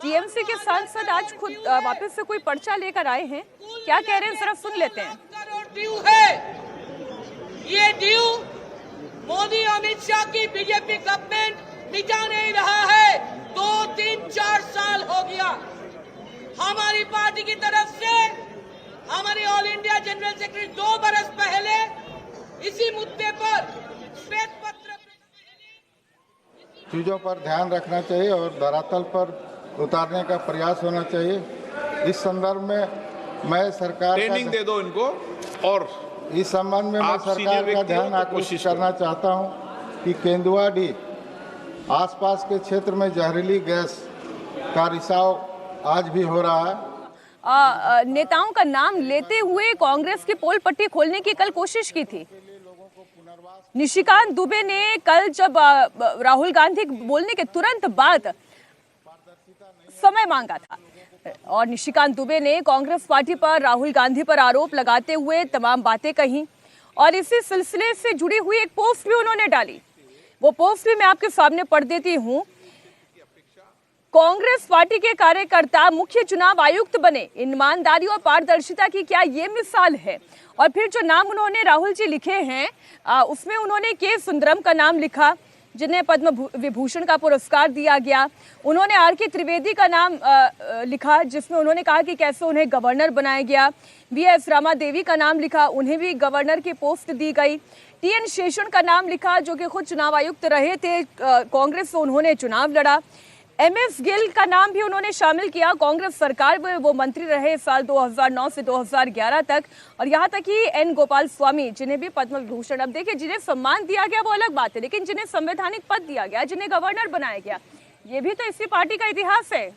TMC के सांसद आज खुद वापस से कोई पर्चा लेकर आए हैं, क्या कह रहे हैं जरा सुन लेते हैं। ड्यू है ये ड्यू मोदी अमित शाह की बीजेपी गवर्नमेंट मिटा नहीं रहा है। 2, 3, 4 साल हो गया। हमारी पार्टी की तरफ से हमारी ऑल इंडिया जनरल सेक्रेटरी 2 बरस पहले इसी मुद्दे पर श्वेत पत्र चीजों पर ध्यान रखना चाहिए और धरातल पर उतारने का प्रयास होना चाहिए। इस संदर्भ में मैं सरकार ट्रेनिंग दे दो इनको, और इस संबंध में मैं सरकार का ध्यान आकर्षित करना चाहता हूं कि केंदुआडी आसपास के क्षेत्र में जहरीली गैस का रिसाव आज भी हो रहा है। नेताओं का नाम लेते हुए कांग्रेस की पोल पट्टी खोलने की कल कोशिश की थी निशिकांत दुबे ने। कल जब राहुल गांधी बोलने के तुरंत बाद समय मांगा था और निशिकांत दुबे ने कांग्रेस पार्टी पर राहुल गांधी पर आरोप लगाते हुए तमाम बातें कही और इसी सिलसिले से जुड़ी हुई एक पोस्ट भी उन्होंने डाली। वो पोस्ट भी मैं आपके सामने पढ़ देती हूँ। कांग्रेस पार्टी के कार्यकर्ता मुख्य चुनाव आयुक्त बने, ईमानदारी और पारदर्शिता की क्या ये मिसाल है। और फिर जो नाम उन्होंने राहुल जी लिखे हैं उसमें उन्होंने के सुंदरम का नाम लिखा, जिन्हें पद्म विभूषण का पुरस्कार दिया गया। उन्होंने आर के त्रिवेदी का नाम लिखा, जिसमें उन्होंने कहा कि कैसे उन्हें गवर्नर बनाया गया। वीएस रामा देवी का नाम लिखा, उन्हें भी गवर्नर की पोस्ट दी गई। टीएन शेषन का नाम लिखा, जो कि खुद चुनाव आयुक्त रहे थे, कांग्रेस से उन्होंने चुनाव लड़ा। एमएस गिल का नाम भी उन्होंने शामिल किया, कांग्रेस सरकार में वो मंत्री रहे साल 2009 से 2011 तक। और यहाँ तक कि एन गोपाल स्वामी, जिन्हें भी पद्म विभूषण, अब देखिए जिन्हें सम्मान दिया गया वो अलग बात है, लेकिन जिन्हें संवैधानिक पद दिया गया, जिन्हें गवर्नर बनाया गया, ये भी तो इसी पार्टी का इतिहास है।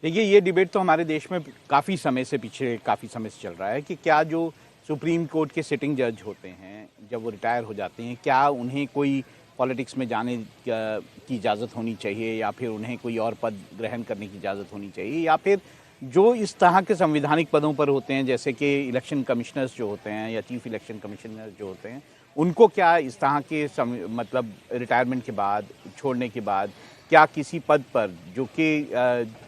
देखिए, ये डिबेट तो हमारे देश में काफ़ी समय से चल रहा है कि क्या जो सुप्रीम कोर्ट के सिटिंग जज होते हैं, जब वो रिटायर हो जाते हैं, क्या उन्हें कोई पॉलिटिक्स में जाने की इजाज़त होनी चाहिए, या फिर उन्हें कोई और पद ग्रहण करने की इजाज़त होनी चाहिए, या फिर जो इस तरह के संवैधानिक पदों पर होते हैं, जैसे कि इलेक्शन कमिश्नर्स जो होते हैं या चीफ इलेक्शन कमिश्नर जो होते हैं, उनको क्या इस तरह के मतलब रिटायरमेंट के बाद, छोड़ने के बाद, क्या किसी पद पर जो कि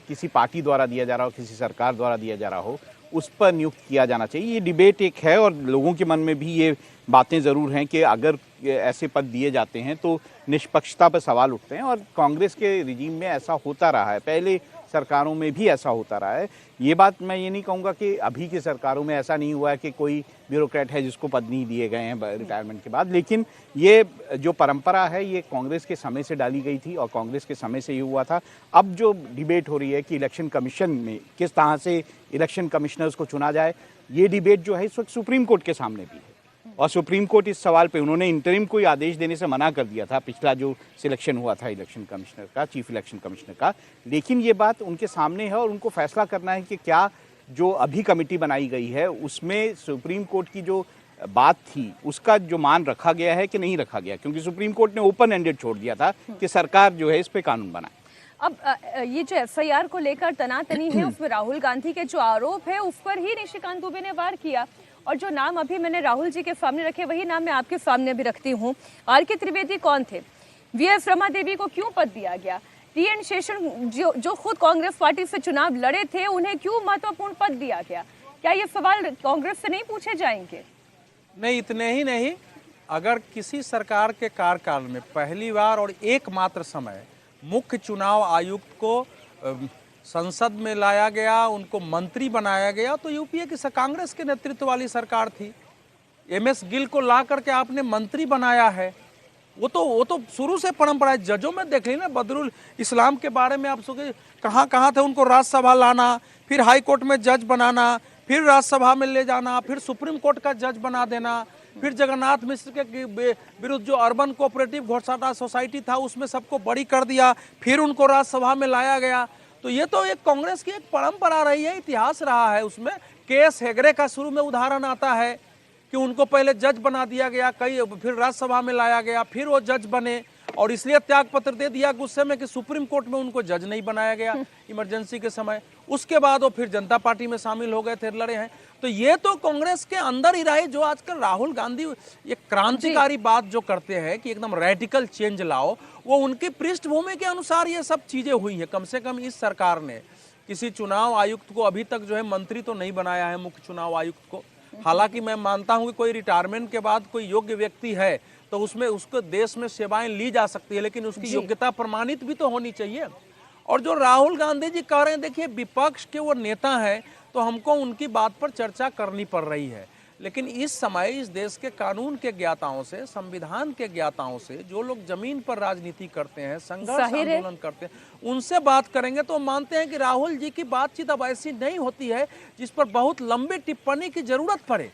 किसी पार्टी द्वारा दिया जा रहा हो, किसी सरकार द्वारा दिया जा रहा हो, उस पर नियुक्त किया जाना चाहिए। ये डिबेट एक है और लोगों के मन में भी ये बातें ज़रूर हैं कि अगर ऐसे पद दिए जाते हैं तो निष्पक्षता पर सवाल उठते हैं, और कांग्रेस के रिजीम में ऐसा होता रहा है, पहले सरकारों में भी ऐसा होता रहा है। ये बात मैं ये नहीं कहूँगा कि अभी की सरकारों में ऐसा नहीं हुआ है कि कोई ब्यूरोक्रेट है जिसको पद नहीं दिए गए हैं रिटायरमेंट के बाद, लेकिन ये जो परंपरा है ये कांग्रेस के समय से डाली गई थी और कांग्रेस के समय से ये हुआ था। अब जो डिबेट हो रही है कि इलेक्शन कमीशन में किस तरह से इलेक्शन कमिश्नर्स को चुना जाए, ये डिबेट जो है इस वक्त सुप्रीम कोर्ट के सामने भी है, और सुप्रीम कोर्ट इस सवाल पे उन्होंने इंटरिम कोई आदेश देने से मना कर दिया था, पिछला जो सिलेक्शन हुआ था इलेक्शन कमिश्नर का, चीफ इलेक्शन कमिश्नर का। लेकिन ये बात उनके सामने है और उनको फैसला करना है कि क्या जो अभी कमेटी बनाई गई है उसमें सुप्रीम कोर्ट की जो बात थी उसका जो मान रखा गया है कि नहीं रखा गया, क्योंकि सुप्रीम कोर्ट ने ओपन एंडेड छोड़ दिया था कि सरकार जो है इस पर कानून बनाए। अब ये जो एफआईआर को लेकर तनातनी है, उसमें राहुल गांधी के जो आरोप है उस पर ही निशिकांत दुबे ने वार किया, और जो नाम अभी मैंने राहुल जी के सामने रखे वही नाम मैं आपके सामने भी रखती हूँ। आर के त्रिवेदी कौन थे? वीएस रमा देवी को क्यों पद दिया गया? टीएन शेषन जो खुद कांग्रेस पार्टी से चुनाव लड़े थे, उन्हें क्यों महत्वपूर्ण पद दिया गया? क्या ये सवाल कांग्रेस से नहीं पूछे जाएंगे? नहीं, इतने ही नहीं, अगर किसी सरकार के कार्यकाल में पहली बार और एकमात्र समय मुख्य चुनाव आयुक्त को संसद में लाया गया, उनको मंत्री बनाया गया, तो यूपीए की कांग्रेस के नेतृत्व वाली सरकार थी। एमएस गिल को ला करके आपने मंत्री बनाया है, वो तो शुरू से परंपरा है। जजों में देख ली ना, बदरुल इस्लाम के बारे में आप कहाँ थे, उनको राज्यसभा लाना, फिर हाई कोर्ट में जज बनाना, फिर राज्यसभा में ले जाना, फिर सुप्रीम कोर्ट का जज बना देना, फिर जगन्नाथ मिश्र के विरुद्ध जो अर्बन कोऑपरेटिव घोटाला सोसाइटी था उसमें सबको बरी कर दिया, फिर उनको राज्यसभा में लाया गया। तो ये तो एक कांग्रेस की एक परंपरा रही है, इतिहास रहा है। उसमें केएस हेगड़े का शुरू में उदाहरण आता है कि उनको पहले जज बना दिया गया, फिर राज्यसभा में लाया गया, फिर वो जज बने, और इसलिए त्याग पत्र दे दिया गुस्से में कि सुप्रीम कोर्ट में उनको जज नहीं बनाया गया इमरजेंसी के समय। उसके बाद वो फिर जनता पार्टी में शामिल हो गए थे, लड़े हैं। तो ये तो कांग्रेस के अंदर ही रहे। जो आजकल राहुल गांधी ये क्रांतिकारी बात जो करते हैं कि एकदम रेडिकल चेंज लाओ, वो उनकी पृष्ठभूमि के अनुसार ये सब चीजें हुई हैं। कम से कम इस सरकार ने किसी चुनाव आयुक्त को अभी तक जो है मंत्री तो नहीं बनाया है, मुख्य चुनाव आयुक्त को। हालांकि मैं मानता हूं कि कोई रिटायरमेंट के बाद कोई योग्य व्यक्ति है तो उसमें उसको देश में सेवाएं ली जा सकती है, लेकिन उसकी योग्यता प्रमाणित भी तो होनी चाहिए। और जो राहुल गांधी जी कह रहे हैं, देखिए विपक्ष के वो नेता हैं तो हमको उनकी बात पर चर्चा करनी पड़ रही है, लेकिन इस समय इस देश के कानून के ज्ञाताओं से, संविधान के ज्ञाताओं से, जो लोग जमीन पर राजनीति करते हैं, संघर्ष आंदोलन करते हैं, उनसे बात करेंगे तो मानते हैं कि राहुल जी की बातचीत अब ऐसी नहीं होती है जिस पर बहुत लंबी टिप्पणी की जरूरत पड़े।